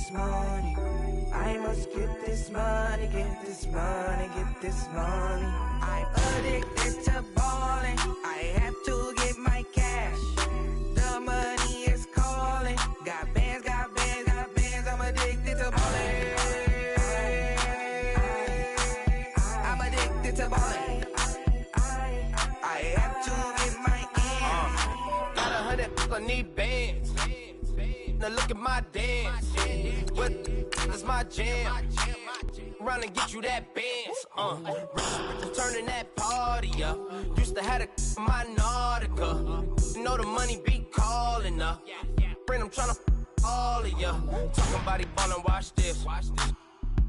this money. I must get this money, get this money, get this money. I'm addicted to balling. I have to get my cash. The money is calling. Got bands, got bands, got bands. I'm addicted to balling. I'm addicted to balling. I have to get my ends. Got 100, I need bands. Now look at my dance. What is my jam? Run and get you that bands. Turning that party up. Used to have a my Nautica. You know the money be calling up. Friend, I'm tryna all of ya. Talking about it ballin', watch this.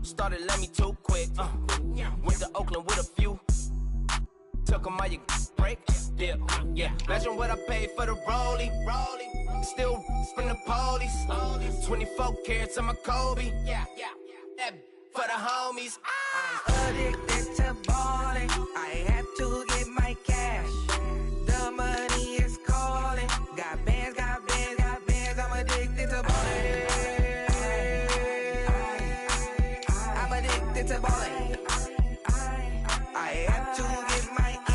Started let me too quick. Went to Oakland with a few. Took 'em all you break, dip, yeah. Imagine what I paid for the rollie. Still from the police. 24 carats on my Kobe. Yeah. That for the homies. I'm addicted to balling. I have to get my cash. The money is calling. Got bands, got bands, got bands. I'm addicted to balling. I'm addicted to balling. I have to get my ends.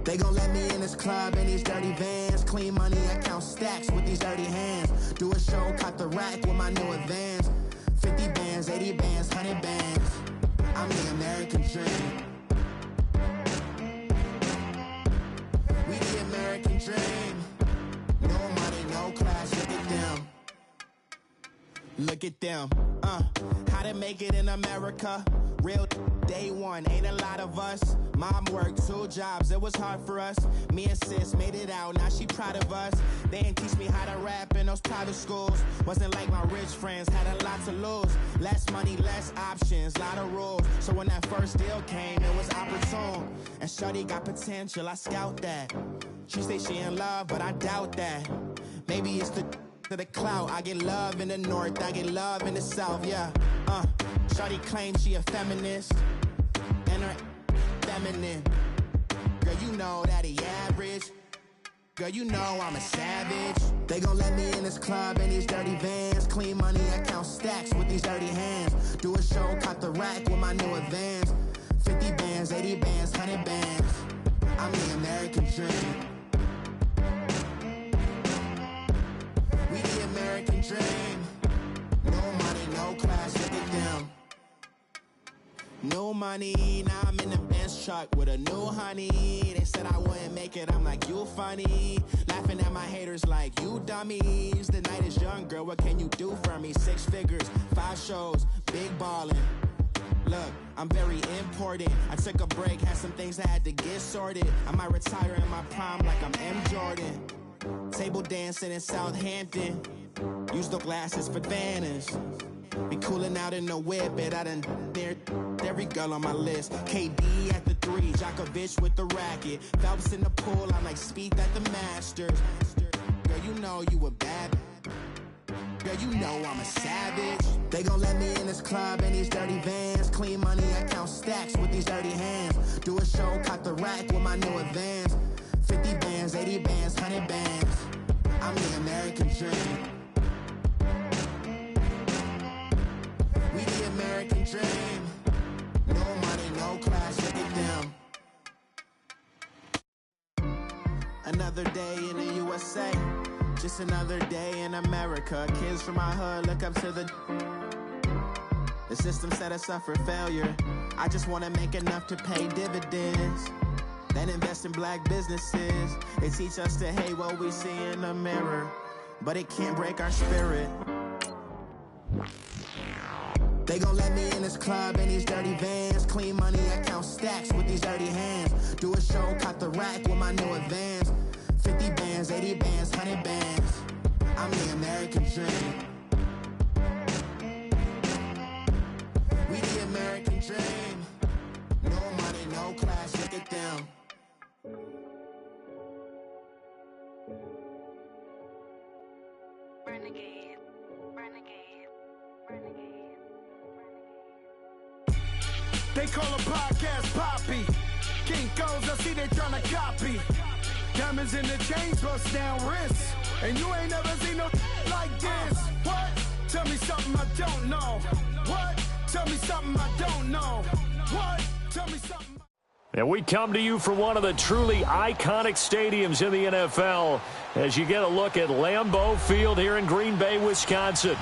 They gon' let me in this club in these dirty vans. Clean money, I count stacks with these dirty hands. Do a show, caught the rack with my new advance. 50 bands, 80 bands, 100 bands. I'm the American dream. We the American dream. No money, no class, look at them. Look at them, how to make it in America. Real day one, ain't a lot of us. Mom worked 2 jobs, it was hard for us. Me and sis made it out, now she proud of us. They didn't teach me how to rap in those private schools. Wasn't like my rich friends, had a lot to lose. Less money, less options, lot of rules. So when that first deal came, it was opportune. And shawty got potential, I scout that. She say she in love, but I doubt that. Maybe it's the clout. I get love in the north, I get love in the south, yeah. Shawty claims she a feminist, and her feminine. Girl, you know that he average. Girl, you know I'm a savage. They gon' let me in this club in these dirty vans. Clean money, I count stacks with these dirty hands. Do a show, caught the rack with my new advance. 50 bands, 80 bands, 100 bands. I'm the American dream. We the American dream. No money, no class, look at them. No money, now I'm in the Benz truck with a new honey. They said I wouldn't make it, I'm like, you funny. Laughing at my haters like, you dummies. The night is young, girl, what can you do for me? 6 figures, 5 shows, big ballin'. Look, I'm very important. I took a break, had some things I had to get sorted. I might retire in my prime like I'm M. Jordan. Table dancing in Southampton. Use the glasses for Vanish. Be cooling out in the whip, but I done near every girl on my list. KD at the 3, Djokovic with the racket. Phelps in the pool, I'm like Speed at the Masters. Girl, you know you a bad. Girl, you know I'm a savage. They gon' let me in this club in these dirty vans. Clean money, I count stacks with these dirty hands. Do a show, caught the rack with my new advance. 50 bands, 80 bands, 100 bands. I'm the American dream. We the American dream. No money, no class, look at them. Another day in the USA. Just another day in America. Kids from my hood look up to the system set us up for failure. I just wanna make enough to pay dividends. Then invest in black businesses. They teach us to hate what we see in the mirror, but it can't break our spirit. They gon' let me in this club in these dirty vans. Clean money, I count stacks with these dirty hands. Do a show, caught the rack with my new advance. 50 bands, 80 bands, 100 bands. I'm the American dream. They call a podcast Poppy. Kinkos, I see they tryna copy. Diamonds in the chains, bust down wrists. And you ain't never seen no like this. What? Tell me something I don't know. What? Tell me something I don't know. What? Tell me something. And we come to you from one of the truly iconic stadiums in the NFL as you get a look at Lambeau Field here in Green Bay, Wisconsin.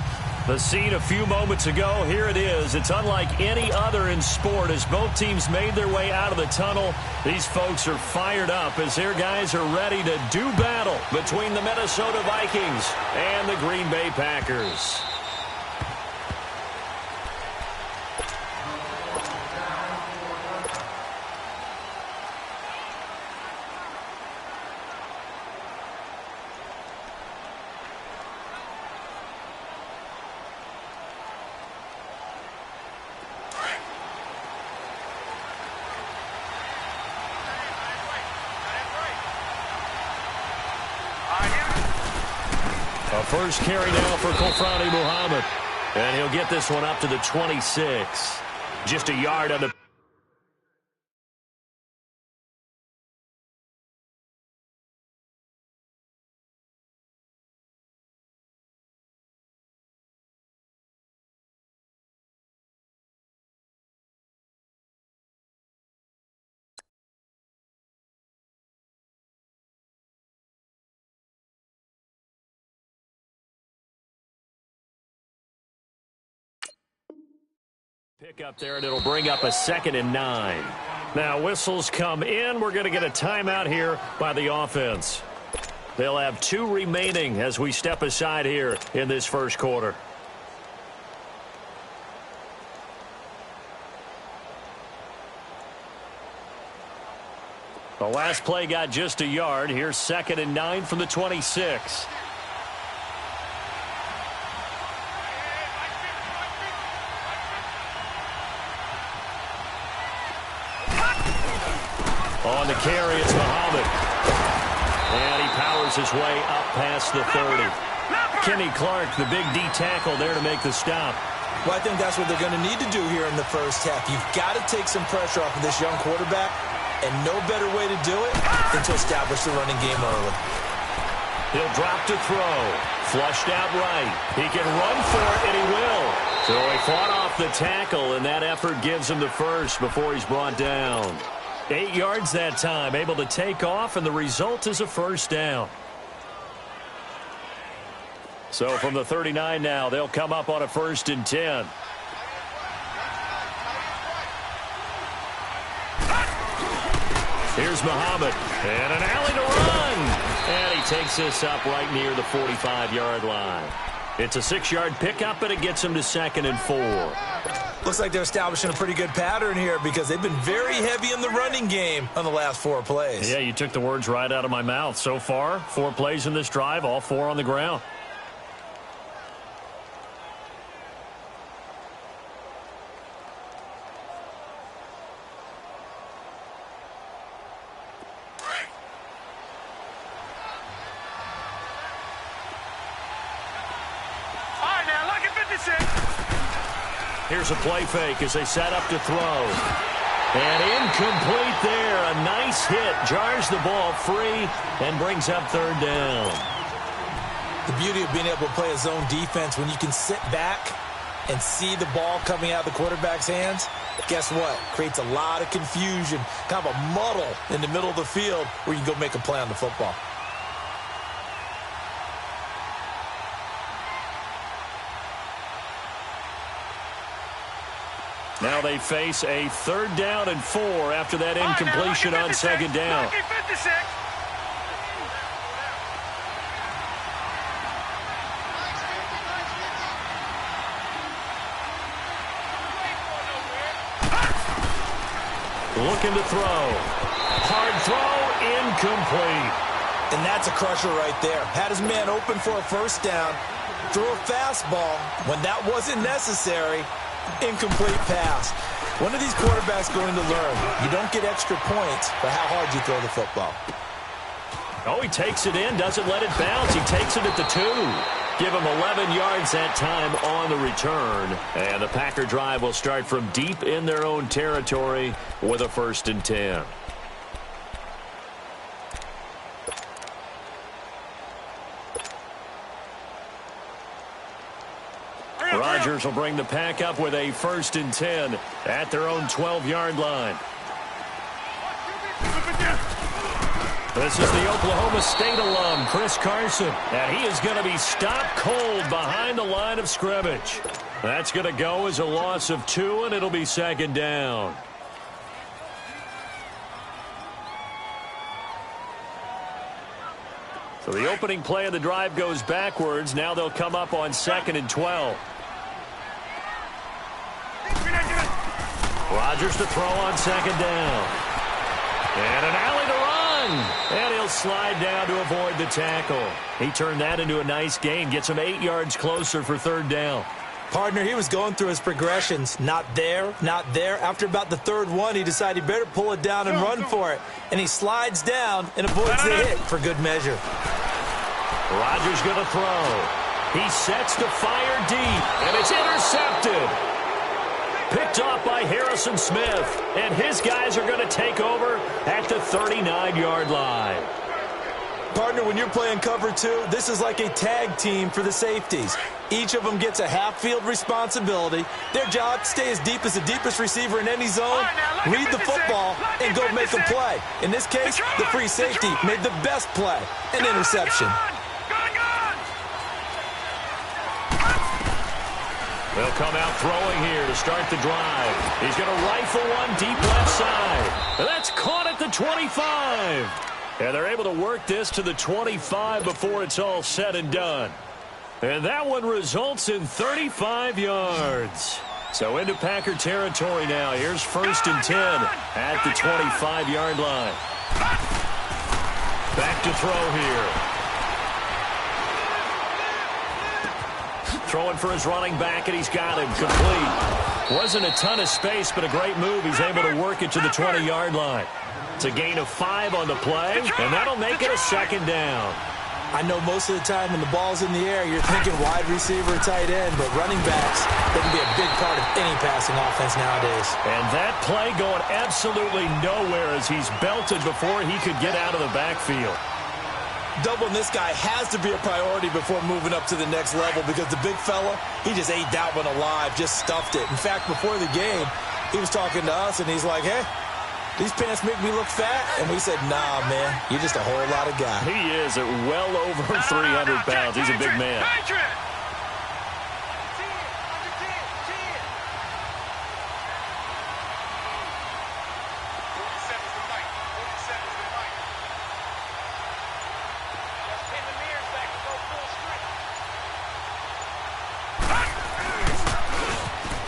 The scene a few moments ago, here it is. It's unlike any other in sport as both teams made their way out of the tunnel. These folks are fired up as their guys are ready to do battle between the Minnesota Vikings and the Green Bay Packers. A first carry now for Kofrani Muhammad. And he'll get this one up to the 26. Just a yard on the... Pick up there, and it'll bring up a 2nd and 9. Now, whistles come in. We're going to get a timeout here by the offense. They'll have 2 remaining as we step aside here in this first quarter. The last play got just a yard. Here's 2nd and 9 from the 26. On the carry, it's Muhammad. And he powers his way up past the 30. Kenny Clark, the big D tackle there to make the stop. Well, I think that's what they're going to need to do here in the first half. You've got to take some pressure off of this young quarterback, and no better way to do it than to establish the running game early. He'll drop to throw. Flushed out right. He can run for it, and he will. So he fought off the tackle, and that effort gives him the first before he's brought down. 8 yards that time, able to take off, and the result is a first down. So from the 39 now, they'll come up on a 1st and 10. Here's Muhammad, and an alley to run. And he takes this up right near the 45-yard line. It's a 6-yard pickup, and it gets him to 2nd and 4. Looks like they're establishing a pretty good pattern here because they've been very heavy in the running game on the last 4 plays. Yeah, you took the words right out of my mouth. So far, 4 plays in this drive, all 4 on the ground. Here's a play fake as they set up to throw. And incomplete there. A nice hit. Jars the ball free and brings up 3rd down. The beauty of being able to play a zone defense when you can sit back and see the ball coming out of the quarterback's hands, guess what? Creates a lot of confusion, kind of a muddle in the middle of the field where you can go make a play on the football. Now they face a 3rd down and 4 after that incompletion on 2nd down. Looking to throw. Hard throw, incomplete. And that's a crusher right there. Had his man open for a 1st down. Threw a fastball when that wasn't necessary. Incomplete pass. One of these quarterbacks going to learn. You don't get extra points for how hard you throw the football. Oh, he takes it in, doesn't let it bounce. He takes it at the 2. Give him 11 yards that time on the return. And the Packer drive will start from deep in their own territory with a 1st and 10. Rodgers will bring the Pack up with a 1st and 10 at their own 12-yard line. This is the Oklahoma State alum, Chris Carson, and he is going to be stopped cold behind the line of scrimmage. That's going to go as a loss of 2, and it'll be 2nd down. So the opening play of the drive goes backwards. Now they'll come up on 2nd and 12. Rodgers to throw on 2nd down. And an alley to run. And he'll slide down to avoid the tackle. He turned that into a nice gain. Gets him 8 yards closer for 3rd down. Partner, he was going through his progressions. Not there, not there. After about the 3rd one, he decided he better pull it down and run for it. And he slides down and avoids the hit for good measure. Rodgers going to throw. He sets to fire deep, and it's intercepted. Picked off by Harrison Smith, and his guys are going to take over at the 39-yard line. Partner, when you're playing cover 2, this is like a tag team for the safeties. Each of them gets a half-field responsibility. Their job, stay as deep as the deepest receiver in any zone, read the football, and go make a play. In this case, the free safety made the best play, an interception. They'll come out throwing here to start the drive. He's going to rifle one deep left side. And that's caught at the 25. And they're able to work this to the 25 before it's all said and done. And that one results in 35 yards. So into Packer territory now. Here's 1st and 10 at the 25-yard line. Back to throw here. Throwing for his running back, and he's got him complete. Wasn't a ton of space, but a great move. He's able to work it to the 20-yard line. It's a gain of 5 on the play, and that'll make it a 2nd down. I know most of the time when the ball's in the air, you're thinking wide receiver, tight end, but running backs, they can be a big part of any passing offense nowadays. And that play going absolutely nowhere as he's belted before he could get out of the backfield. Doubling this guy has to be a priority before moving up to the next level because the big fella, he just ate that one alive, just stuffed it. In fact, before the game, he was talking to us, and he's like, hey, these pants make me look fat. And we said, nah, man, you're just a whole lot of guy. He is at well over 300 pounds. He's a big man.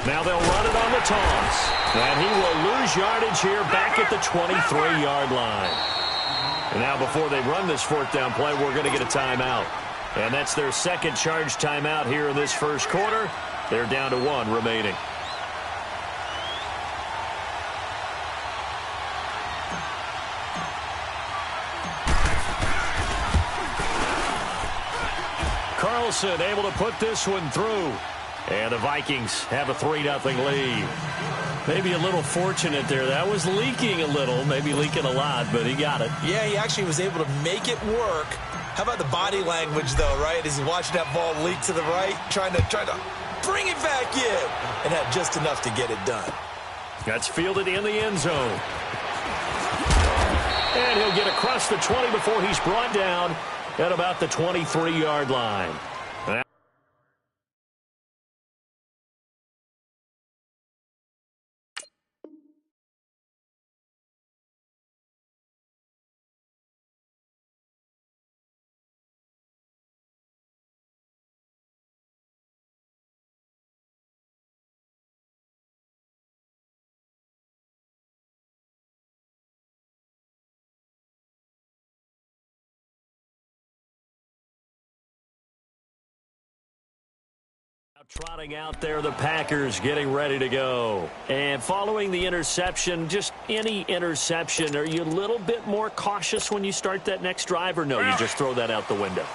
Now they'll run it on the toss. And he will lose yardage here back at the 23-yard line. And now before they run this 4th down play, we're going to get a timeout. And that's their 2nd charge timeout here in this 1st quarter. They're down to 1 remaining. Carlson able to put this one through. And the Vikings have a 3-0 lead. Maybe a little fortunate there. That was leaking a little, maybe leaking a lot, but he got it. Yeah, he actually was able to make it work. How about the body language, though, right? As he's watching that ball leak to the right, trying to bring it back in, and had just enough to get it done. That's fielded in the end zone. And he'll get across the 20 before he's brought down at about the 23-yard line. Trotting out there, the Packers getting ready to go. And following the interception, just any interception, are you a little bit more cautious when you start that next drive, or no, you just throw that out the window?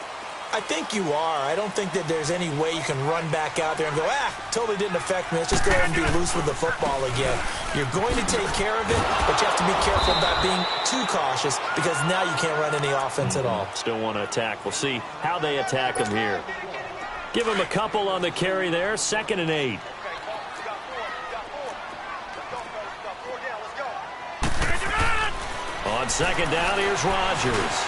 I think you are. I don't think that there's any way you can run back out there and go, totally didn't affect me. Let's just go ahead and be loose with the football again. You're going to take care of it, but you have to be careful about being too cautious because now you can't run any offense at all. Still want to attack. We'll see how they attack him here. Give him a couple on the carry there. 2nd and 8. On 2nd down, here's Rodgers.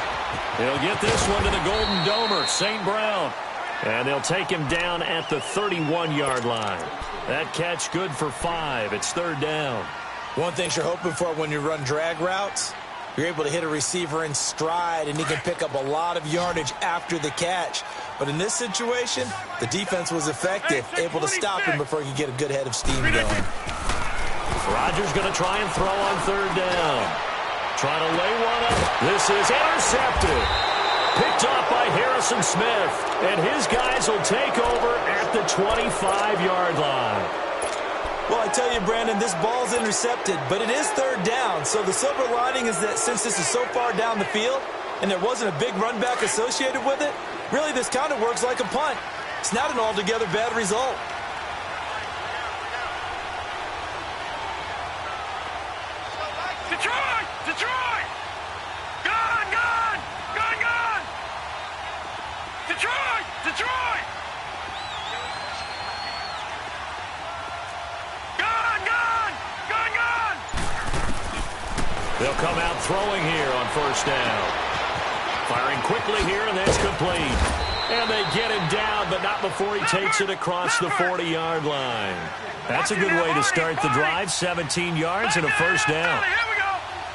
He'll get this one to the Golden Domer, St. Brown. And they'll take him down at the 31-yard line. That catch good for 5. It's 3rd down. One thing you're hoping for when you run drag routes, you're able to hit a receiver in stride, and he can pick up a lot of yardage after the catch. But in this situation, the defense was effective, able to stop him before he could get a good head of steam going. Rodgers going to try and throw on 3rd down. Trying to lay one up. This is intercepted. Picked off by Harrison Smith. And his guys will take over at the 25-yard line. Well, I tell you, Brandon, this ball's intercepted, but it is 3rd down. So the silver lining is that since this is so far down the field and there wasn't a big run back associated with it, really this kind of works like a punt. It's not an altogether bad result. Detroit! Gone! Detroit! Gone! They'll come out throwing here on 1st down. Firing quickly here, and that's complete. And they get him down, but not before he takes it across the 40-yard line. That's a good way to start the drive. 17 yards and a 1st down.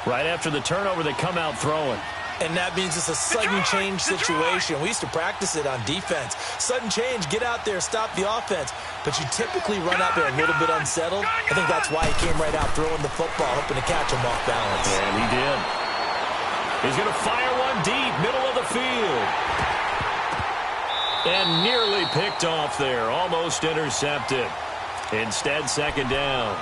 Right after the turnover, they come out throwing. And that means it's a sudden change situation. We used to practice it on defense. Sudden change, get out there, stop the offense. But you typically run out there a little bit unsettled. I think that's why he came right out throwing the football, hoping to catch him off balance. And he did. He's going to fire one deep, middle of the field. And nearly picked off there, almost intercepted. Instead, 2nd down.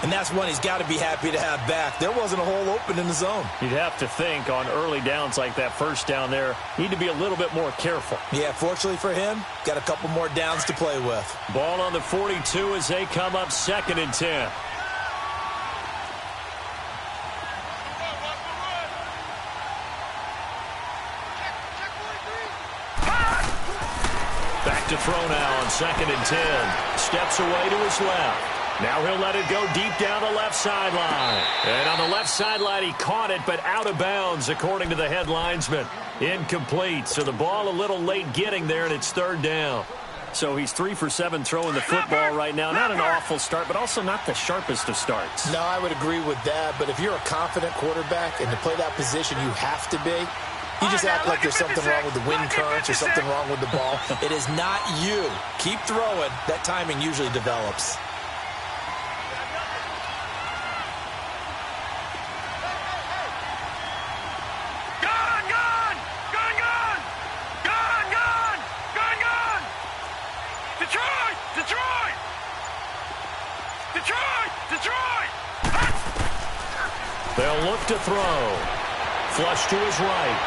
And that's one he's got to be happy to have back. There wasn't a hole open in the zone. You'd have to think on early downs like that 1st down there, need to be a little bit more careful. Yeah, fortunately for him, got a couple more downs to play with. Ball on the 42 as they come up 2nd and 10. Back to throw now on 2nd and 10. Steps away to his left. Now he'll let it go deep down the left sideline. And on the left sideline, he caught it, but out of bounds, according to the head linesman. Incomplete. So the ball a little late getting there, and it's 3rd down. So he's 3 for 7 throwing the football right now. Not an awful start, but also not the sharpest of starts. No, I would agree with that. But if you're a confident quarterback and to play that position, you have to be. You just act like there's something wrong with the wind currents or something wrong with the ball. It is not you. Keep throwing. That timing usually develops. Detroit! They'll look to throw. Flush to his right.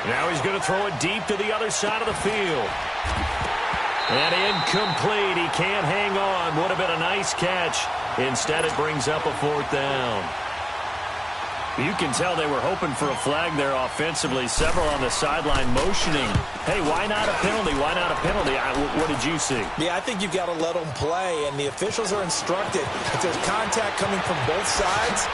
Now he's going to throw it deep to the other side of the field. And incomplete. He can't hang on. Would have been a nice catch. Instead, it brings up a 4th down. You can tell they were hoping for a flag there offensively. Several on the sideline motioning. Hey, why not a penalty? Why not a penalty? What did you see? Yeah, I think you've got to let them play, and the officials are instructed. If there's contact coming from both sides,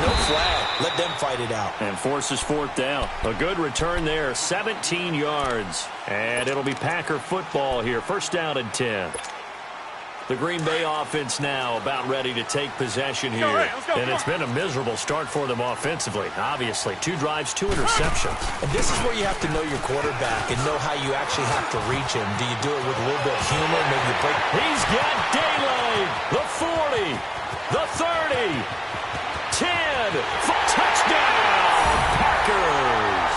no flag. Let them fight it out. And forces 4th down. A good return there, 17 yards. And it'll be Packer football here. 1st down and 10. The Green Bay offense now about ready to take possession here. And it's been a miserable start for them offensively. Obviously, 2 drives, 2 interceptions. And this is where you have to know your quarterback and know how you actually have to reach him. Do you do it with a little bit of humor? Maybe you break. He's got daylight. The 40, the 30, 10, touchdown, Packers.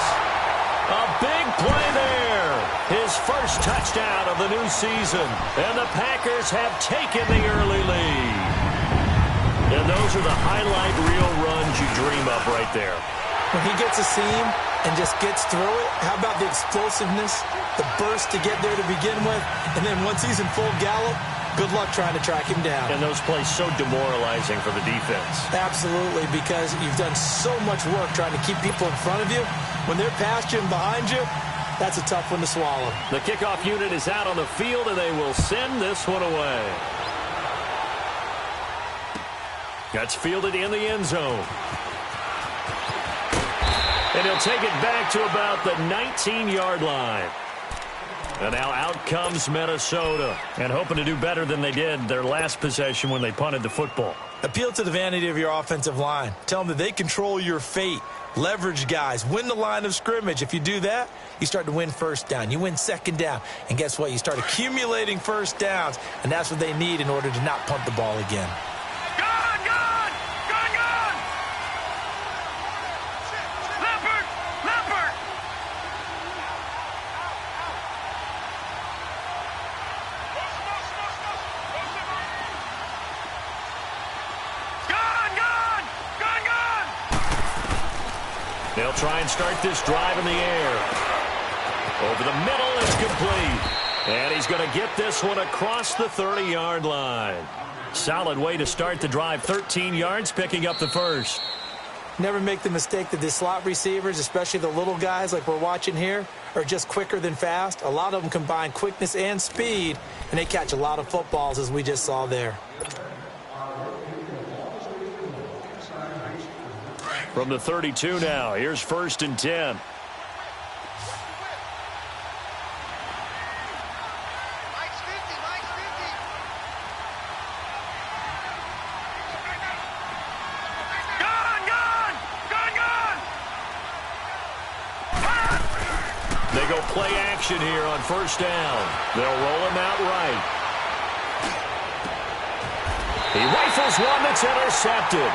A big play there. His first touchdown of the new season. And the Packers have taken the early lead. And those are the highlight reel runs you dream of right there. When he gets a seam, and just gets through it, how about the explosiveness, the burst to get there to begin with, and then once he's in full gallop, good luck trying to track him down. And those plays so demoralizing for the defense. Absolutely, because you've done so much work trying to keep people in front of you. When they're past you and behind you, that's a tough one to swallow. The kickoff unit is out on the field, and they will send this one away. That's fielded in the end zone. And he'll take it back to about the 19-yard line. And now out comes Minnesota. And hoping to do better than they did their last possession when they punted the football. Appeal to the vanity of your offensive line. Tell them that they control your fate. Leverage guys. Win the line of scrimmage. If you do that, you start to win first down. You win second down. And guess what? You start accumulating first downs. And that's what they need in order to not punt the ball again. They'll try and start this drive in the air. Over the middle, it's complete. And he's going to get this one across the 30-yard line. Solid way to start the drive. 13 yards, picking up the first. Never make the mistake that the slot receivers, especially the little guys like we're watching here, are just quicker than fast. A lot of them combine quickness and speed, and they catch a lot of footballs, as we just saw there. From the 32 now, here's 1st and 10. They go play action here on 1st down. They'll roll him out right. He rifles one that's intercepted.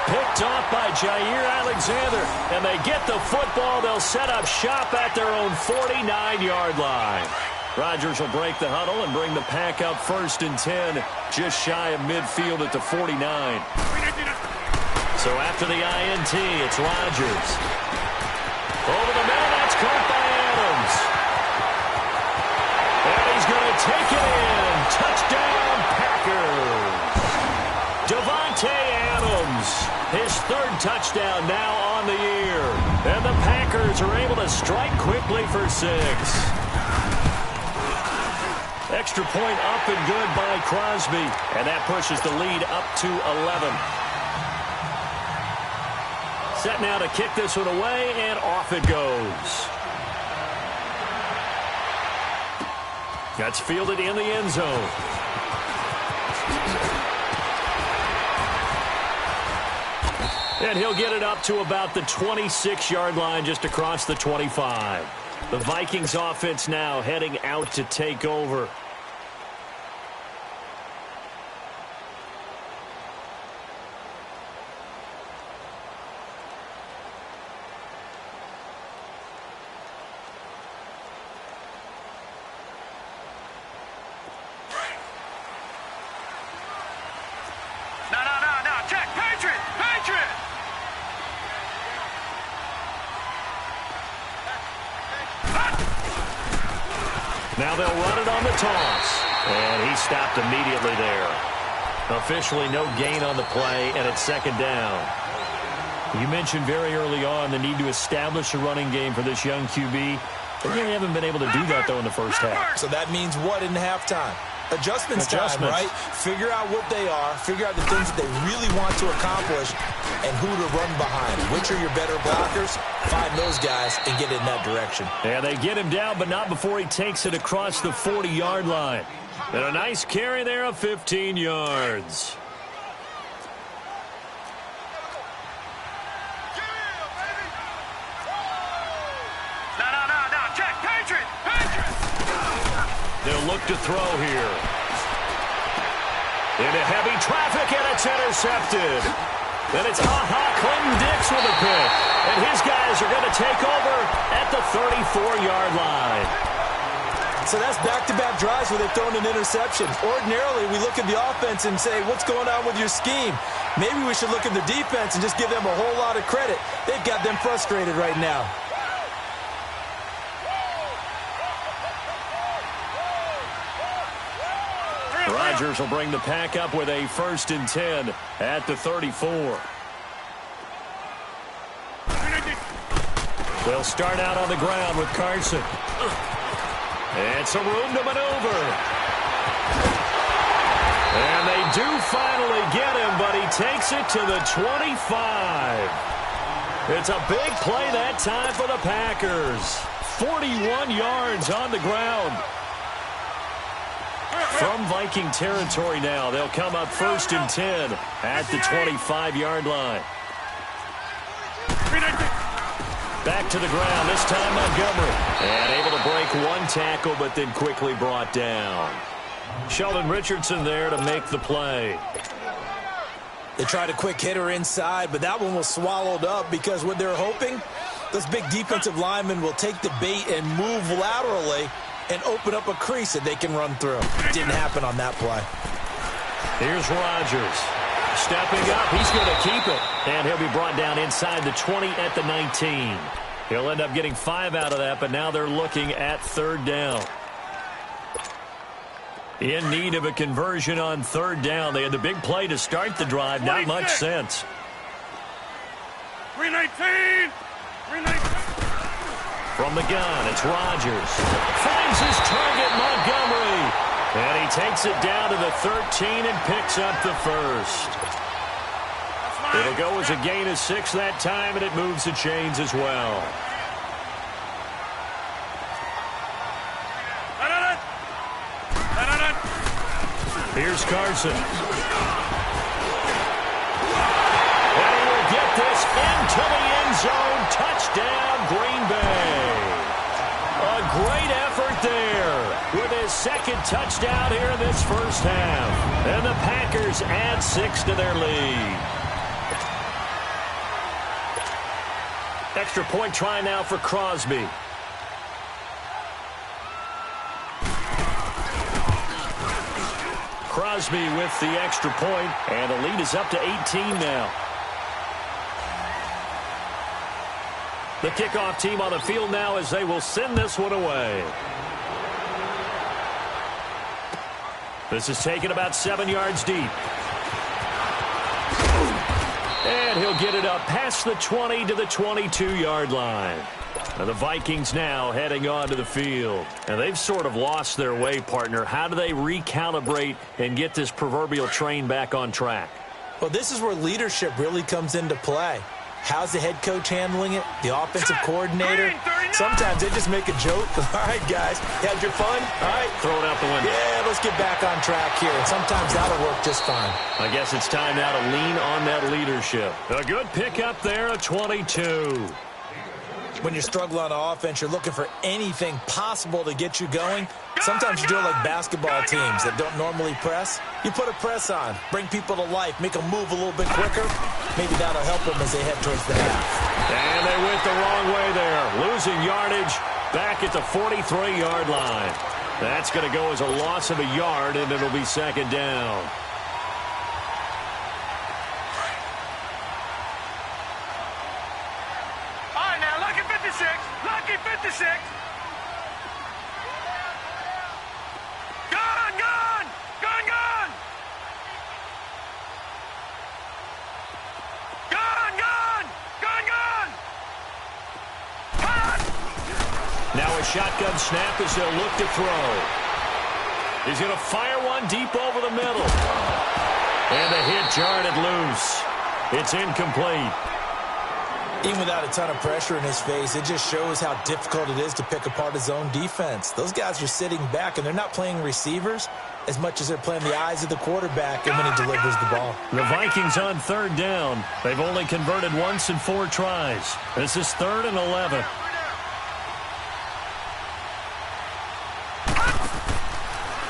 Picked off by Jair Alexander, and they get the football. They'll set up shop at their own 49-yard line. Rodgers will break the huddle and bring the pack up 1st and 10, just shy of midfield at the 49. So after the INT, it's Rodgers. Over the middle, that's caught by Adams. And he's going to take it in. Touchdown, Packers. Davante Adams, his 3rd touchdown now on the year. And the Packers are able to strike quickly for 6. Extra point up and good by Crosby. And that pushes the lead up to 11. Set now to kick this one away, and off it goes. That's fielded in the end zone. And he'll get it up to about the 26-yard line, just across the 25. The Vikings offense now heading out to take over. Now they'll run it on the toss. And he stopped immediately there. Officially no gain on the play, and it's 2nd down. You mentioned very early on the need to establish a running game for this young QB. They really haven't been able to do that, though, in the first half. So that means what in halftime? Adjustments time, right? Figure out what they are, figure out the things that they really want to accomplish, and who to run behind. Which are your better blockers? Find those guys and get in that direction. Yeah, they get him down, but not before he takes it across the 40-yard line. And a nice carry there of 15 yards. They'll look to throw here. Into heavy traffic, and it's intercepted. Then it's Clinton-Dix with a pick. And his guys are going to take over at the 34-yard line. So that's back-to-back drives where they've thrown an interception. Ordinarily, we look at the offense and say, what's going on with your scheme? Maybe we should look at the defense and just give them a whole lot of credit. They've got them frustrated right now. Rodgers will bring the pack up with a 1st and 10 at the 34. They'll start out on the ground with Carson. It's a room to maneuver. And they do finally get him, but he takes it to the 25. It's a big play that time for the Packers. 41 yards on the ground. From Viking territory now, they'll come up 1st and 10 at the 25-yard line. Back to the ground, this time Montgomery. And able to break one tackle, but then quickly brought down. Sheldon Richardson there to make the play. They tried a quick hitter inside, but that one was swallowed up because what they're hoping, those big defensive linemen will take the bait and move laterally and open up a crease that they can run through. Didn't happen on that play. Here's Rodgers. Stepping up, he's going to keep it. And he'll be brought down inside the 20 at the 19. He'll end up getting 5 out of that, but now they're looking at 3rd down. In need of a conversion on 3rd down. They had the big play to start the drive. Not much sense. 319! 319! From the gun, it's Rodgers. Finds his target, Montgomery. And he takes it down to the 13 and picks up the 1st. It'll go as a gain of 6 that time, and it moves the chains as well. Here's Carson. And he will get this into the end zone. Touchdown, Green Bay. A great effort there with his 2nd touchdown here in this 1st half. And the Packers add 6 to their lead. Extra point try now for Crosby. Crosby with the extra point, and the lead is up to 18 now. The kickoff team on the field now as they will send this one away. This is taken about 7 yards deep. And he'll get it up past the 20 to the 22-yard line. And the Vikings now heading onto the field. And they've sort of lost their way, partner. How do they recalibrate and get this proverbial train back on track? Well, this is where leadership really comes into play. How's the head coach handling it? The offensive coordinator? Sometimes they just make a joke. All right, guys, you had your fun? All right. Throw it out the window. Yeah, let's get back on track here. And sometimes that'll work just fine. I guess it's time now to lean on that leadership. A good pickup there, a 22. When you're struggling on offense, you're looking for anything possible to get you going. Sometimes you do it like basketball teams that don't normally press. You put a press on, bring people to life, make them move a little bit quicker. Maybe that'll help them as they head towards the half. And they went the wrong way there. Losing yardage back at the 43-yard line. That's going to go as a loss of a yard, and it'll be 2nd down. All right, now, lucky 56. Lucky 56. Gun, gun! Gun, gun! Gun, gun! Gun, gun! Gun! Now a shotgun snap as they'll look to throw. He's going to fire one deep over the middle. And the hit jarred it loose. It's incomplete. Even without a ton of pressure in his face, it just shows how difficult it is to pick apart his own defense. Those guys are sitting back, and they're not playing receivers as much as they're playing the eyes of the quarterback and when he delivers the ball. The Vikings on 3rd down. They've only converted once in 4 tries. This is 3rd and 11.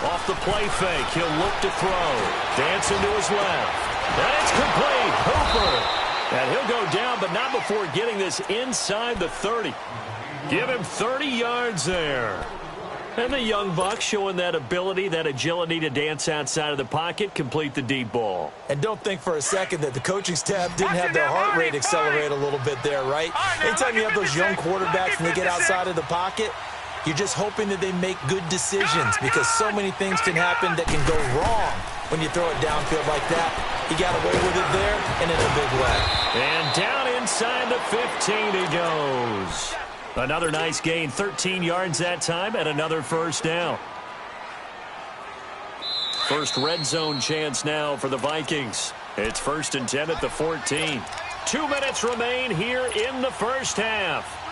Off the play fake, he'll look to throw. Dancing to his left. And it's complete. Hooper. And he'll go down, but not before getting this inside the 30. Give him 30 yards there. And the young buck showing that ability, that agility to dance outside of the pocket, complete the deep ball. And don't think for a second that the coaching staff didn't have their heart rate accelerate a little bit there, right? Anytime you have those young quarterbacks and they get outside of the pocket, You're just hoping that they make good decisions because so many things can happen that can go wrong when you throw it downfield like that. He got away with it there and in a big way. And down inside the 15 he goes. Another nice gain, 13 yards that time, and another first down. First red zone chance now for the Vikings. It's 1st and 10 at the 14. 2 minutes remain here in the first half.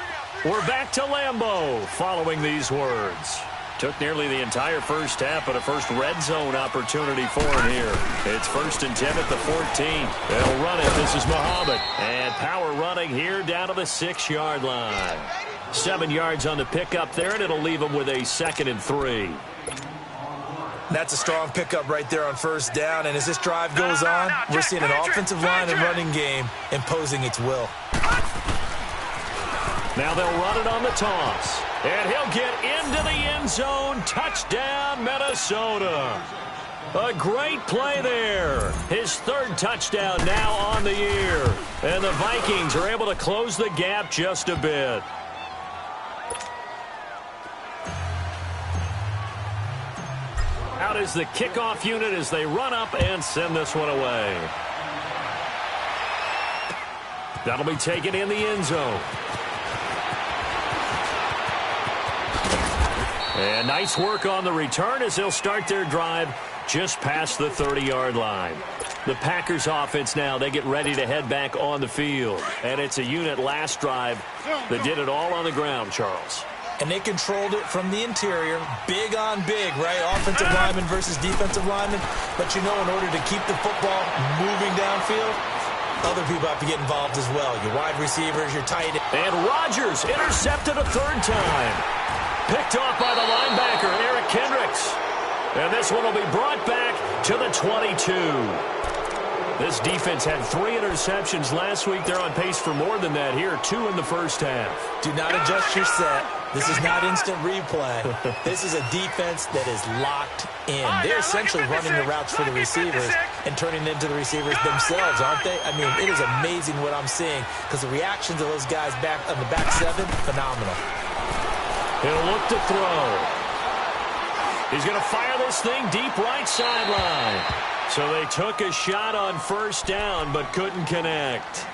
We're back to Lambeau following these words. Took nearly the entire first half, but a first red zone opportunity for him here. It's 1st and 10 at the 14. They'll run it. This is Muhammad. And power running here down to the 6-yard line. 7 yards on the pickup there, and it'll leave them with a 2nd and 3. That's a strong pickup right there on first down, and as this drive goes on, we're seeing an offensive line and running game imposing its will. Now they'll run it on the toss. And he'll get into the end zone. Touchdown, Minnesota. A great play there. His 3rd touchdown now on the year. And the Vikings are able to close the gap just a bit. Out is the kickoff unit as they run up and send this one away. That'll be taken in the end zone. And nice work on the return as they'll start their drive just past the 30-yard line. The Packers offense now, they get ready to head back on the field. And it's a unit last drive that did it all on the ground, Charles. And they controlled it from the interior, big on big, right? Offensive lineman versus defensive lineman. But you know, in order to keep the football moving downfield, other people have to get involved as well. Your wide receivers, your tight end. And Rodgers intercepted a 3rd time. Picked off by the linebacker, Eric Kendricks. And this one will be brought back to the 22. This defense had 3 interceptions last week. They're on pace for more than that here, 2 in the first half. Do not adjust your set. This is not instant replay. This is a defense that is locked in. They're essentially running the routes for the receivers and turning it into the receivers themselves, aren't they? I mean, it is amazing what I'm seeing because the reactions of those guys back on the back 7, phenomenal. He'll look to throw. He's going to fire this thing deep right sideline. So they took a shot on first down but couldn't connect.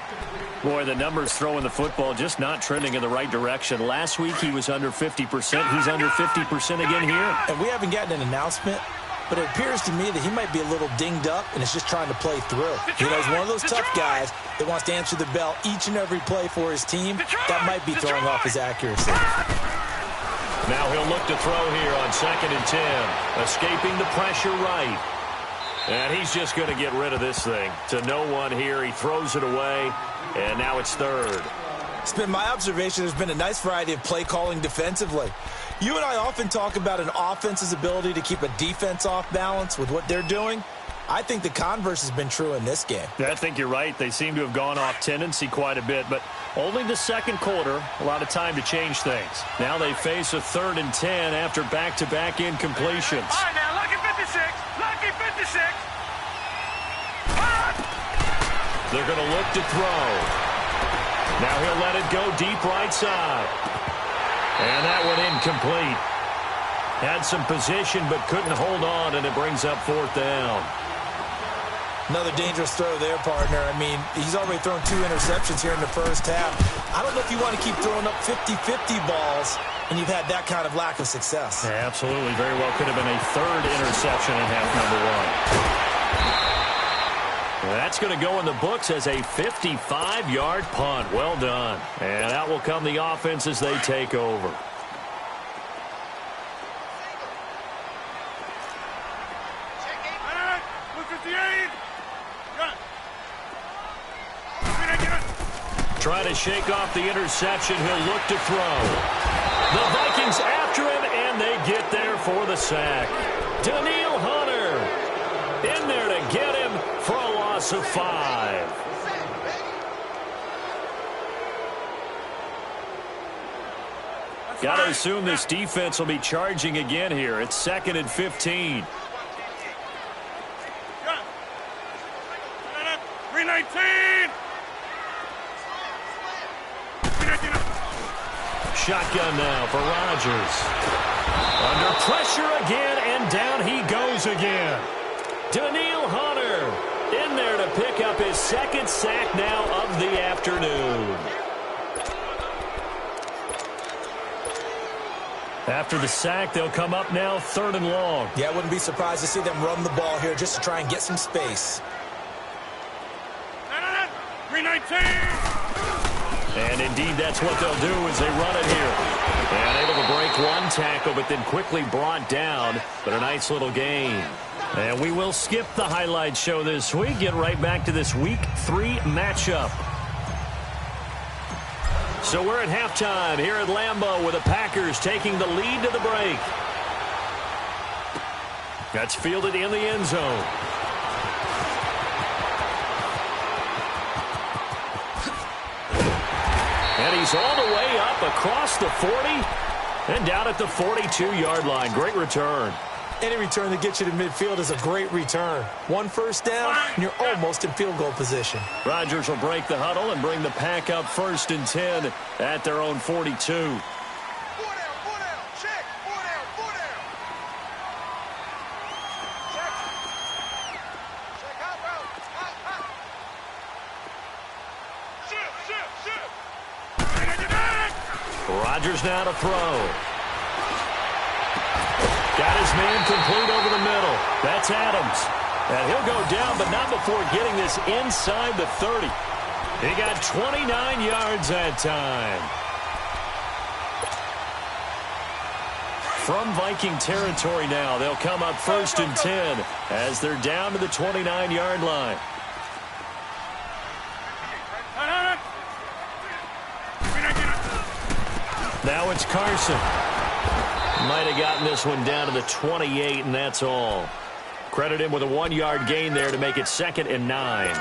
Boy, the numbers throwing the football just not trending in the right direction. Last week he was under 50%. He's under 50% again here. And we haven't gotten an announcement, but it appears to me that he might be a little dinged up and is just trying to play through. You know, he's one of those tough guys that wants to answer the bell each and every play for his team. That might be throwing off his accuracy. Now he'll look to throw here on 2nd and 10. Escaping the pressure right. And he's just going to get rid of this thing. To no one here. He throws it away. And now it's 3rd. It's been my observation there's been a nice variety of play calling defensively. You and I often talk about an offense's ability to keep a defense off balance with what they're doing. I think the converse has been true in this game. I think you're right. They seem to have gone off tendency quite a bit, but only the 2nd quarter, a lot of time to change things. Now they face a 3rd and 10 after back-to-back incompletions. All right, now, lucky 56. Lucky 56. They're going to look to throw. Now he'll let it go deep right side. And that one incomplete. Had some position but couldn't hold on, and it brings up 4th down. Another dangerous throw there, partner. I mean, he's already thrown 2 interceptions here in the first half. I don't know if you want to keep throwing up 50-50 balls and you've had that kind of lack of success. Yeah, absolutely. Very well could have been a 3rd interception in half number 1. That's going to go in the books as a 55-yard punt. Well done. And out will come the offense as they take over. Trying to shake off the interception. He'll look to throw. The Vikings after him, and they get there for the sack. Daniil Hunter in there to get him for a loss of 5. Got to assume this defense will be charging again here. It's 2nd and 15. 319. shotgun now for Rodgers. Under pressure again, and down he goes again. Daniil Hunter in there to pick up his second sack now of the afternoon. After the sack, they'll come up now 3rd and long. Yeah, I wouldn't be surprised to see them run the ball here just to try and get some space. 319! And indeed, that's what they'll do as they run it here. And able to break one tackle, but then quickly brought down. But a nice little gain. And we will skip the highlight show this week. Get right back to this Week 3 matchup. So we're at halftime here at Lambeau with the Packers taking the lead to the break. That's fielded in the end zone. And he's all the way up across the 40 and down at the 42-yard line. Great return. Any return that gets you to midfield is a great return. 1 first down, and you're almost in field goal position. Rodgers will break the huddle and bring the Pack up 1st and 10 at their own 42. 4 down, check, 4 down, 4 down. Check, hot route, hot. Shift. Rodgers now to throw. Got his man complete over the middle. That's Adams. And he'll go down, but not before getting this inside the 30. He got 29 yards that time. From Viking territory now, they'll come up 1st and 10 as they're down to the 29-yard line. Now it's Carson. Might have gotten this one down to the 28, and that's all. Credit him with a 1-yard gain there to make it 2nd and 9.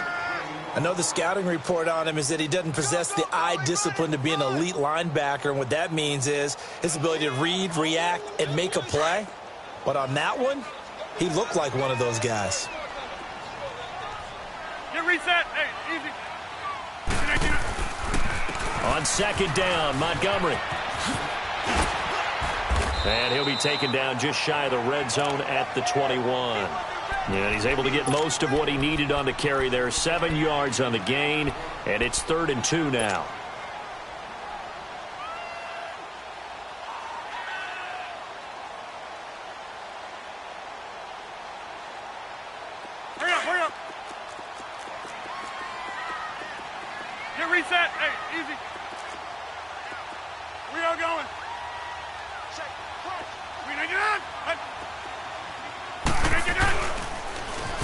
I know the scouting report on him is that he doesn't possess the eye discipline to be an elite linebacker, and what that means is his ability to read, react, and make a play. But on that one, he looked like one of those guys. Get reset. Hey, easy. On 2nd down, Montgomery. And he'll be taken down just shy of the red zone at the 21. And he's able to get most of what he needed on the carry there. 7 yards on the gain, and it's 3rd and 2 now. Hurry up. Get reset. Hey, easy. We are going.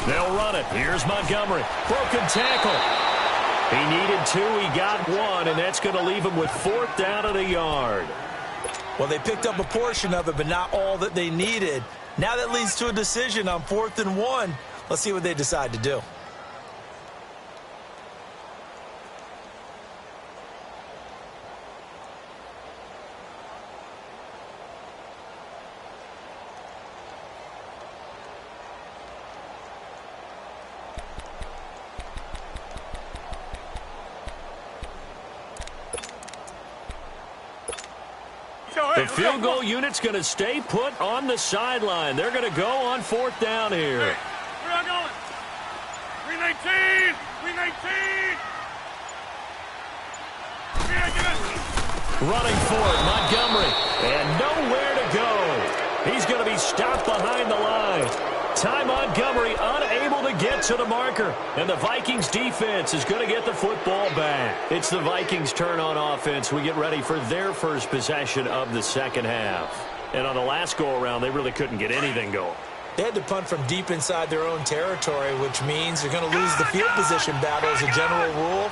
They'll run it. Here's Montgomery. Broken tackle. He needed 2. He got 1, and that's going to leave him with 4th down and a yard. Well, they picked up a portion of it, but not all that they needed. Now that leads to a decision on 4th and 1. Let's see what they decide to do. The field goal unit's going to stay put on the sideline. They're going to go on 4th down here. Hey, we're not going. 319. 319. Running for it, Montgomery. And nowhere to go. He's going to be stopped behind the line. Ty Montgomery unable to get to the marker. And the Vikings defense is going to get the football back. It's the Vikings' turn on offense. We get ready for their first possession of the second half. And on the last go-around, they really couldn't get anything going. They had to punt from deep inside their own territory, which means they're going to lose the field position battle as a general rule.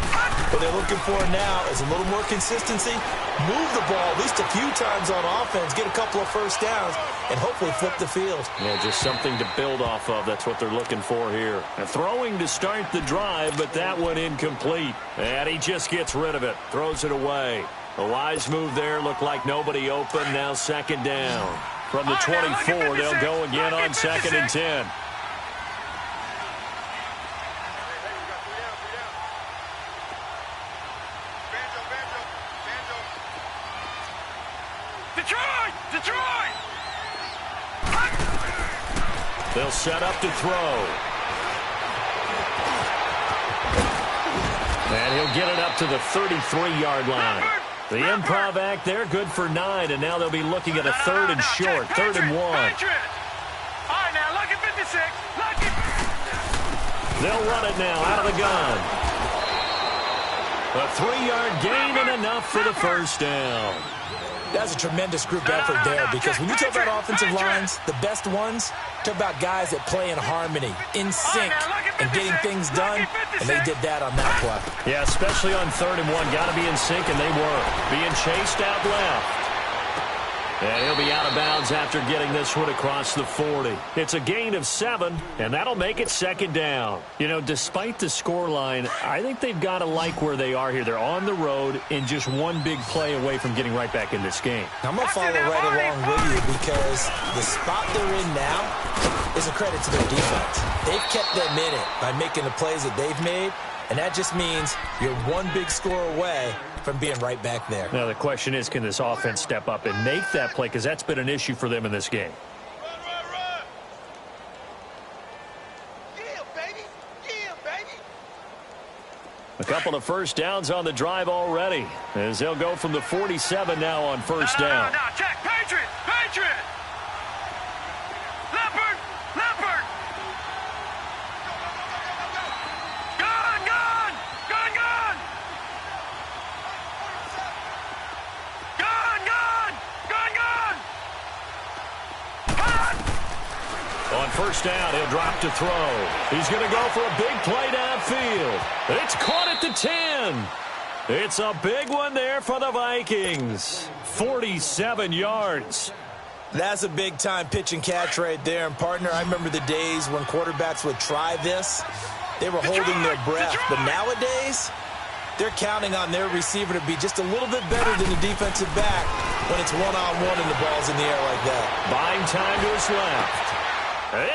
What they're looking for now is a little more consistency, move the ball at least a few times on offense, get a couple of first downs, and hopefully flip the field. Yeah, just something to build off of. That's what they're looking for here. And throwing to start the drive, but that one incomplete. And he just gets rid of it, throws it away. A wise move there, looked like nobody open, now 2nd down. From the 24, they'll go again on 2nd and 10. Detroit! They'll set up to throw. And he'll get it up to the 33-yard line. The improv act there, good for 9, and now they'll be looking at a third and short, third and 1. All right, now, look at 56. Look at... They'll run it now out of the gun. A 3-yard gain and enough for the first down. That's a tremendous group effort there, because when you talk about offensive lines, the best ones, talk about guys that play in harmony, in sync, and getting things done, and they did that on that play. Yeah, especially on third and 1. Got to be in sync, and they were. Being chased out left. And he'll be out of bounds after getting this one across the 40. It's a gain of 7, and that'll make it second down. You know, despite the scoreline, I think they've got to like where they are here. They're on the road and just one big play away from getting right back in this game. I'm going to follow right along with you, because the spot they're in now is a credit to their defense. They've kept them in it by making the plays that they've made, and that just means you're one big score away from being right back there. Now, the question is, can this offense step up and make that play? Because that's been an issue for them in this game. Run. Yeah, baby. Yeah, baby. A couple of first downs on the drive already, as they'll go from the 47 now on first down. Now, check. Patriot. Leopard. On first down, he'll drop to throw. He's going to go for a big play downfield. It's caught at the 10. It's a big one there for the Vikings. 47 yards. That's a big-time pitch and catch right there. And, partner, I remember the days when quarterbacks would try this. They were holding their breath. But nowadays, they're counting on their receiver to be just a little bit better than the defensive back when it's one-on-one and the ball's in the air like that. Buying time to his left.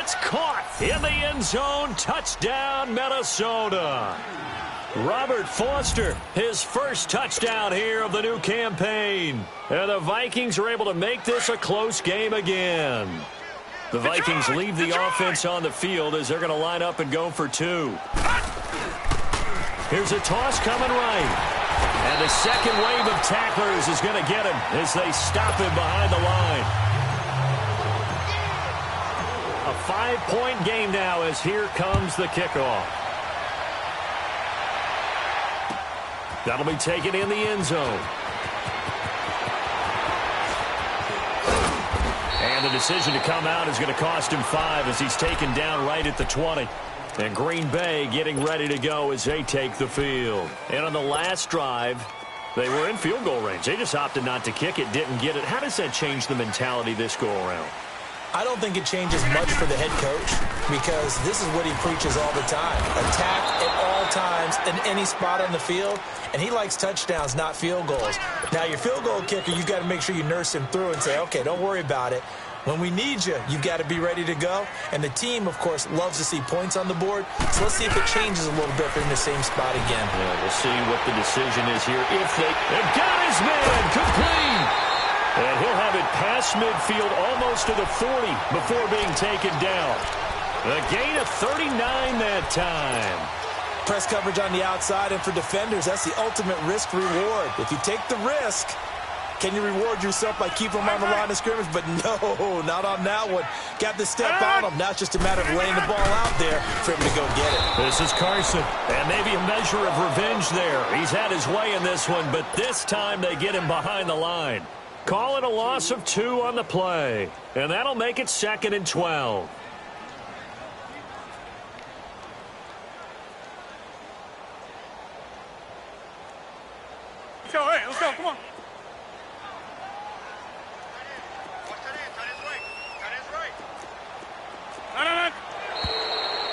It's caught in the end zone. Touchdown, Minnesota. Robert Foster, his first touchdown here of the new campaign. And the Vikings are able to make this a close game again. The Vikings leave the offense on the field as they're going to line up and go for 2. Here's a toss coming right. And the second wave of tacklers is going to get him as they stop him behind the line. A 5-point game now as here comes the kickoff. That'll be taken in the end zone. And the decision to come out is going to cost him 5 as he's taken down right at the 20. And Green Bay getting ready to go as they take the field. And on the last drive, they were in field goal range. They just opted not to kick it, didn't get it. How does that change the mentality this go around? I don't think it changes much for the head coach, because this is what he preaches all the time. Attack at all times in any spot on the field, and he likes touchdowns, not field goals. Now, your field goal kicker, you've got to make sure you nurse him through and say, okay, don't worry about it. When we need you, you've got to be ready to go. And the team, of course, loves to see points on the board. So let's see if it changes a little bit if they're in the same spot again. Yeah, we'll see what the decision is here. If they've got his man complete. And he'll have it past midfield almost to the 40 before being taken down. A gain of 39 that time. Press coverage on the outside, and for defenders, that's the ultimate risk reward. If you take the risk, can you reward yourself by keeping them on the line of scrimmage? But no, not on that one. Got the step on him. Now it's just a matter of laying the ball out there for him to go get it. This is Carson, and maybe a measure of revenge there. He's had his way in this one, but this time they get him behind the line. Call it a loss of 2 on the play, and that'll make it 2nd and 12. Let's go, hey, let's go, come on.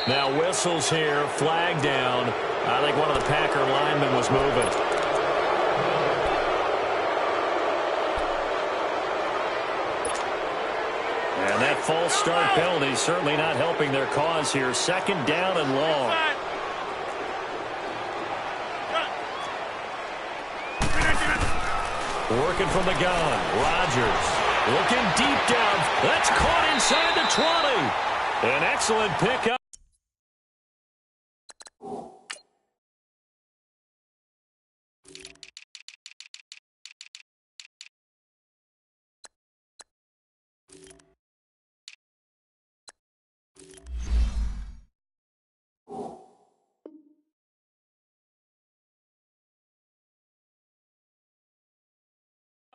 Now whistles here, flag down. I think one of the Packer linemen was moving. And that false start penalty certainly not helping their cause here. 2nd down and long. Working from the gun. Rodgers looking deep down. That's caught inside the 20. An excellent pickup.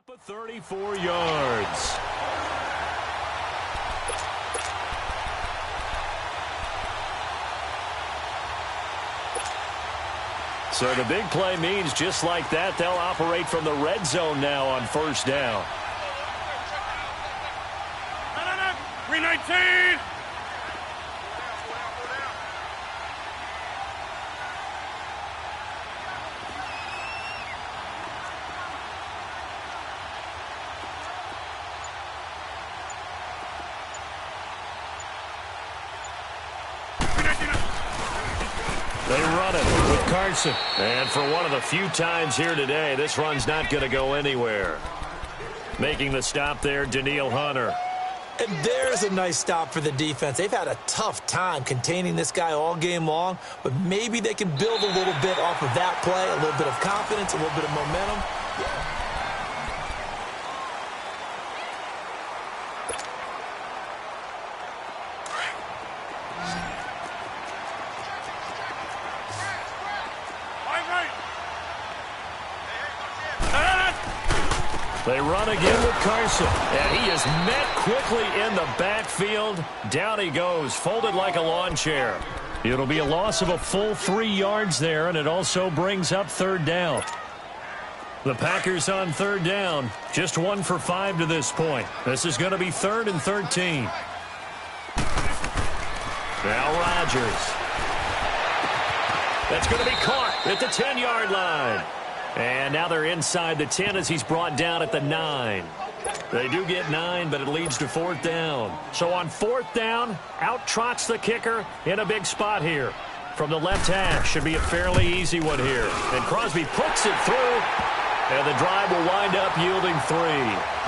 Up 34 yards. So the big play means just like that, they'll operate from the red zone now on first down. 319. They run it with Carson. And for one of the few times here today, this run's not going to go anywhere. Making the stop there, Danielle Hunter. And there's a nice stop for the defense. They've had a tough time containing this guy all game long, but maybe they can build a little bit off of that play, a little bit of confidence, a little bit of momentum. They run again with Carson, and he is met quickly in the backfield. Down he goes, folded like a lawn chair. It'll be a loss of a full 3 yards there, and it also brings up third down. The Packers on third down, just 1 for 5 to this point. This is going to be 3rd and 13. Now Rodgers. That's going to be caught at the 10-yard line. And now they're inside the 10 as he's brought down at the 9. They do get 9, but it leads to 4th down. So on 4th down, out trots the kicker in a big spot here. From the left hash, should be a fairly easy one here. And Crosby puts it through, and the drive will wind up yielding 3.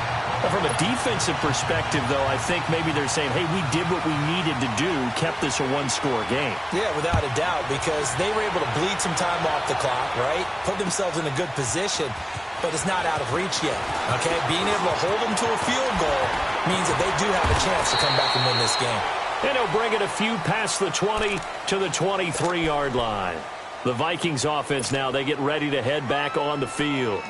From a defensive perspective, though, I think maybe they're saying, hey, we did what we needed to do, kept this a one-score game. Yeah, without a doubt, because they were able to bleed some time off the clock, right? Put themselves in a good position, but it's not out of reach yet, okay? Being able to hold them to a field goal means that they do have a chance to come back and win this game. And he'll bring it a few past the 20 to the 23-yard line. The Vikings offense now, they get ready to head back on the field.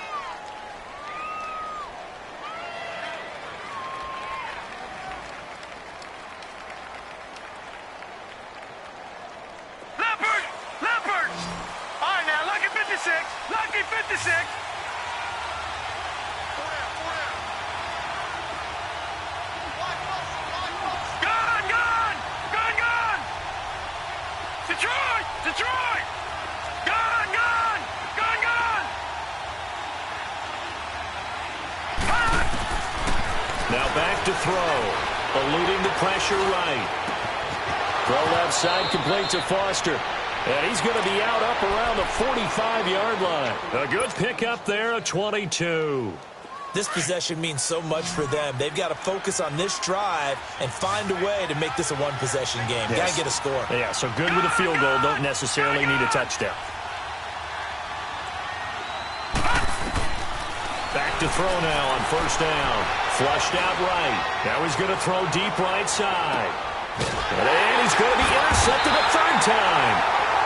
Now back to throw. Eluding the pressure right. Throw left side complete to Foster. And he's going to be out up around the 45-yard line. A good pickup there, a 22. This possession means so much for them. They've got to focus on this drive and find a way to make this a one-possession game. Yes. Got to get a score. Yeah, so good with a field goal. Don't necessarily need a touchdown. Back to throw now on first down. Flushed out right. Now he's going to throw deep right side. And he's going to be intercepted a third time.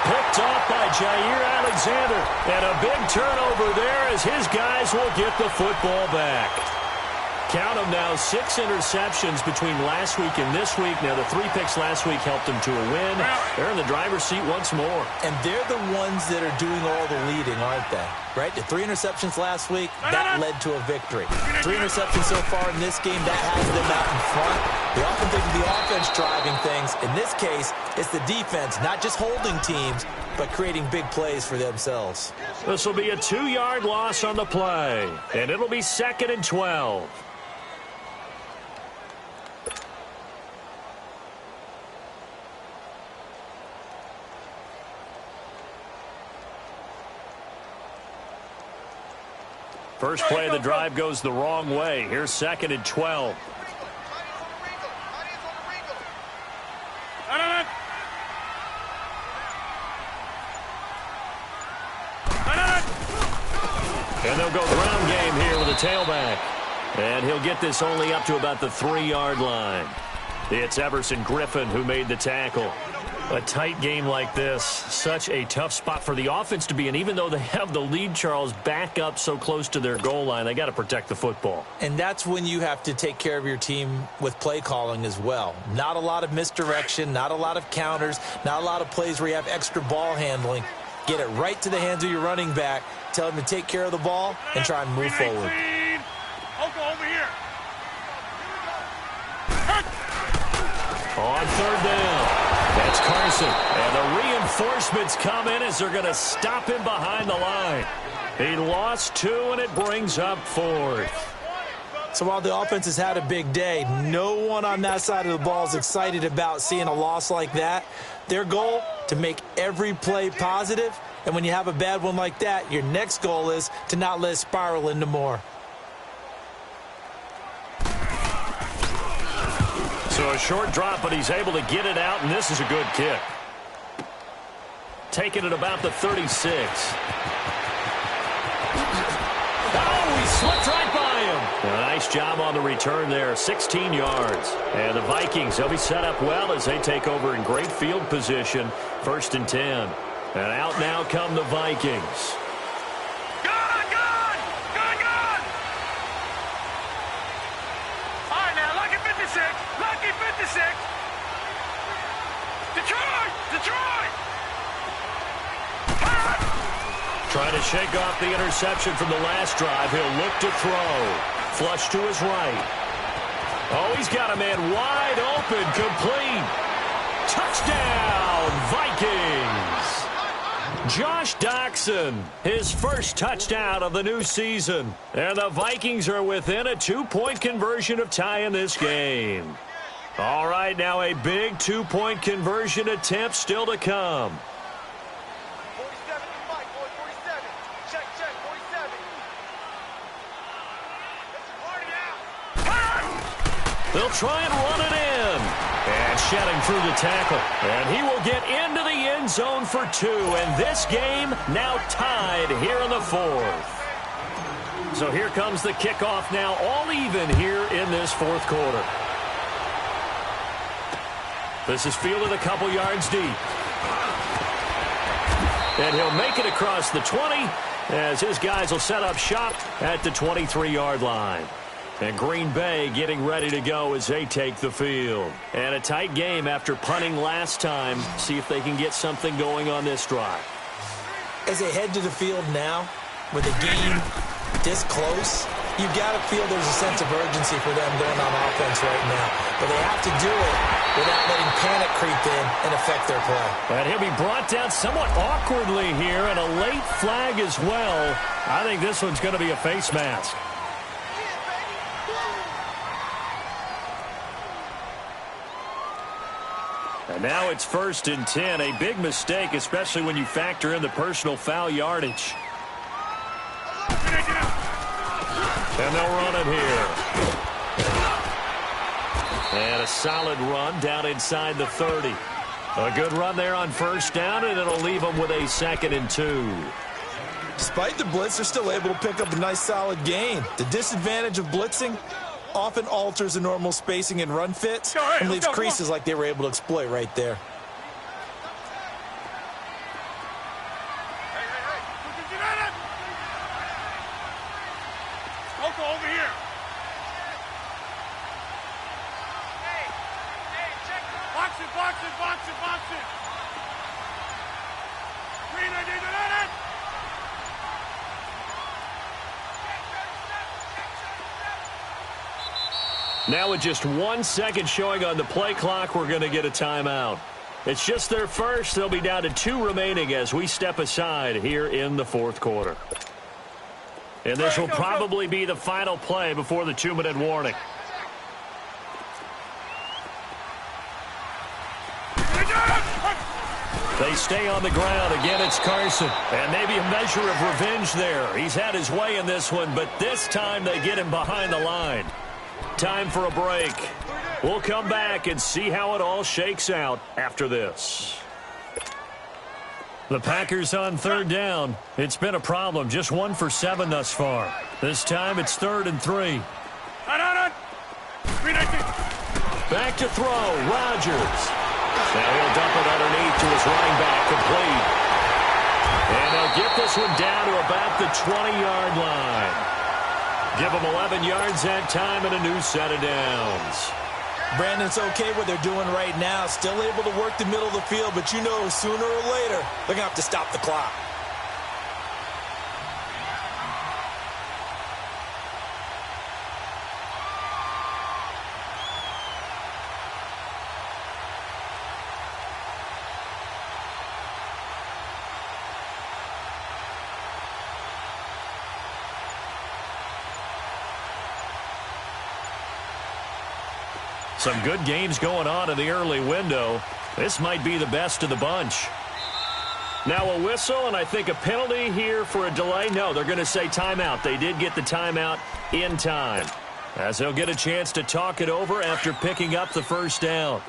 Picked off by Jair Alexander. And a big turnover there as his guys will get the football back. Count them now, 6 interceptions between last week and this week. Now, the 3 picks last week helped them to a win. They're in the driver's seat once more. And they're the ones that are doing all the leading, aren't they? Right? The 3 interceptions last week, that led to a victory. 3 interceptions so far in this game, that has them out in front. We often think of the offense driving things. In this case, it's the defense, not just holding teams, but creating big plays for themselves. This will be a 2-yard loss on the play. And it'll be 2nd and 12. First play of the drive goes the wrong way. Here's 2nd and 12. And they'll go ground game here with a tailback. And he'll get this only up to about the 3-yard line. It's Everson Griffin who made the tackle. A tight game like this, such a tough spot for the offense to be in. Even though they have the lead, Charles, back up so close to their goal line, they got to protect the football. And that's when you have to take care of your team with play calling as well. Not a lot of misdirection, not a lot of counters, not a lot of plays where you have extra ball handling. Get it right to the hands of your running back, tell him to take care of the ball, and try and move forward. Over here. On 3rd down. That's Carson. And the reinforcements come in as they're going to stop him behind the line. He lost 2, and it brings up 4th. So while the offense has had a big day, no one on that side of the ball is excited about seeing a loss like that. Their goal, to make every play positive. And when you have a bad one like that, your next goal is to not let it spiral into more. So a short drop, but he's able to get it out, and this is a good kick. Taking it about the 36. Oh, he slipped right by him. A nice job on the return there, 16 yards. And the Vikings, they'll be set up well as they take over in great field position, 1st and 10. And out now come the Vikings. Trying to shake off the interception from the last drive. He'll look to throw. Flush to his right. Oh, he's got a man wide open. Complete. Touchdown, Vikings. Josh Doxson, his first touchdown of the new season. And the Vikings are within a 2-point conversion of tying this game. All right, now a big 2-point conversion attempt still to come. 47 to Mike, boy, 47. Check, 47. They'll try and run it in. And shedding through the tackle. And he will get into the end zone for 2. And this game now tied here in the 4th. So here comes the kickoff now, all even here in this 4th quarter. This is fielded a couple yards deep. And he'll make it across the 20 as his guys will set up shop at the 23-yard line. And Green Bay getting ready to go as they take the field. And a tight game after punting last time. See if they can get something going on this drive. As they head to the field now, with a game this close, you've got to feel there's a sense of urgency for them going on offense right now. But they have to do it without letting panic creep in and affect their play. And he'll be brought down somewhat awkwardly here, and a late flag as well. I think this one's going to be a face mask. And now it's 1st and 10. A big mistake, especially when you factor in the personal foul yardage. And they'll run it here. And a solid run down inside the 30. A good run there on 1st down, and it'll leave them with a 2nd and 2. Despite the blitz, they're still able to pick up a nice solid gain. The disadvantage of blitzing often alters the normal spacing and run fits and leaves creases like they were able to exploit right there. Over here. Box it. Green, I did it. Now with just 1 second showing on the play clock, we're going to get a timeout. It's just their first. They'll be down to 2 remaining as we step aside here in the 4th quarter. And this will probably be the final play before the 2-minute warning. They stay on the ground. Again, it's Carson. And maybe a measure of revenge there. He's had his way in this one, but this time they get him behind the line. Time for a break. We'll come back and see how it all shakes out after this. The Packers on third down. It's been a problem. Just 1 for 7 thus far. This time it's 3rd and 3. Back to throw. Rodgers. Now he'll dump it underneath to his running back. Complete. And they'll get this one down to about the 20-yard line. Give them 11 yards that time and a new set of downs. Brandon, it's okay what they're doing right now. Still able to work the middle of the field, but you know sooner or later they're going to have to stop the clock. Some good games going on in the early window. This might be the best of the bunch. Now a whistle, and I think a penalty here for a delay. No, they're going to say timeout. They did get the timeout in time, as they'll get a chance to talk it over after picking up the first down.